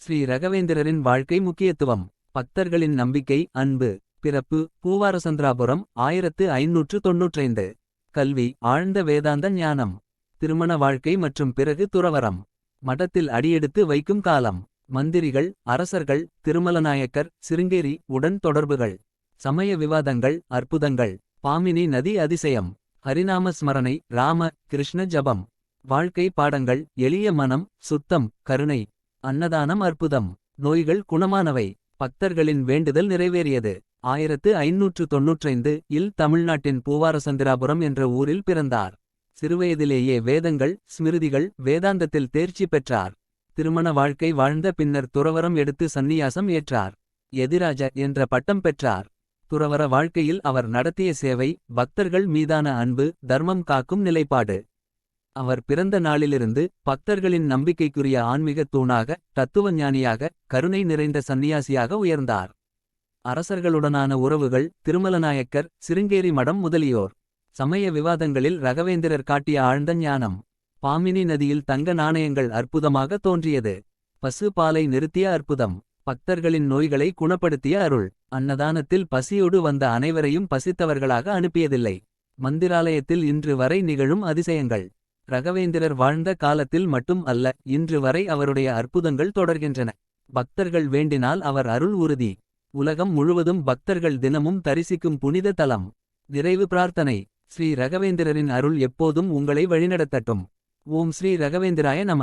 ஸ்ரீ ரகவேந்திரரின் வாழ்க்கை முக்கியத்துவம். பக்தர்களின் நம்பிக்கை அன்பு. பிறப்பு பூவாரசந்திராபுரம் 1595. கல்வி ஆழ்ந்த வேதாந்த ஞானம். திருமண வாழ்க்கை மற்றும் பிறகு துறவரம். மடத்தில் அடியெடுத்து வைக்கும் காலம். மந்திரிகள் அரசர்கள் திருமலநாயக்கர் சிருங்கேரி உடன் தொடர்புகள். சமய விவாதங்கள் அற்புதங்கள். பாமினி நதி அதிசயம். ஹரிநாம ஸ்மரணை ராம கிருஷ்ண ஜபம். வாழ்க்கை பாடங்கள் எளிய மனம் சுத்தம் கருணை. அன்னதானம் அற்புதம். நோய்கள் குணமானவை. பக்தர்களின் வேண்டுதல் நிறைவேறியது. 1595 இல் தமிழ்நாட்டின் பூவாரசந்திராபுரம் என்ற ஊரில் பிறந்தார். சிறுவயதிலேயே வேதங்கள் ஸ்மிருதிகள் வேதாந்தத்தில் தேர்ச்சி பெற்றார். திருமண வாழ்க்கை வாழ்ந்த பின்னர் துறவரம் எடுத்து சந்நியாசம் ஏற்றார். எதிராஜ என்ற பட்டம் பெற்றார். துறவர வாழ்க்கையில் அவர் நடத்திய சேவை பக்தர்கள் மீதான அன்பு தர்மம் காக்கும் நிலைப்பாடு. அவர் பிறந்த நாளிலிருந்து பக்தர்களின் நம்பிக்கைக்குரிய ஆன்மீக தூணாக தத்துவஞானியாக கருணை நிறைந்த சந்நியாசியாக உயர்ந்தார். அரசர்களுடனான உறவுகள் திருமலநாயக்கர் சிருங்கேரி மடம் முதலியோர். சமய விவாதங்களில் ரகவேந்திரர் காட்டிய ஆழ்ந்த ஞானம். பாமினி நதியில் தங்க நாணயங்கள் அற்புதமாக தோன்றியது. பசு பாலை நிறுத்திய அற்புதம். பக்தர்களின் நோய்களை குணப்படுத்திய அருள். அன்னதானத்தில் பசியோடு வந்த அனைவரையும் பசித்தவர்களாக அனுப்பியதில்லை. மந்திராலயத்தில் இன்று வரை நிகழும் அதிசயங்கள். ரகவேந்திரர் வாழ்ந்த காலத்தில் மட்டும் அல்ல இன்று வரை அவருடைய அற்புதங்கள் தொடர்கின்றன. பக்தர்கள் வேண்டினால் அவர் அருள் உறுதி. உலகம் முழுவதும் பக்தர்கள் தினமும் தரிசிக்கும் புனித தலம். நிறைவு பிரார்த்தனை. ஸ்ரீ ரகவேந்திரரின் அருள் எப்போதும் உங்களை வழிநடத்தட்டும். ஓம் ஸ்ரீ ரகவேந்திராய நம.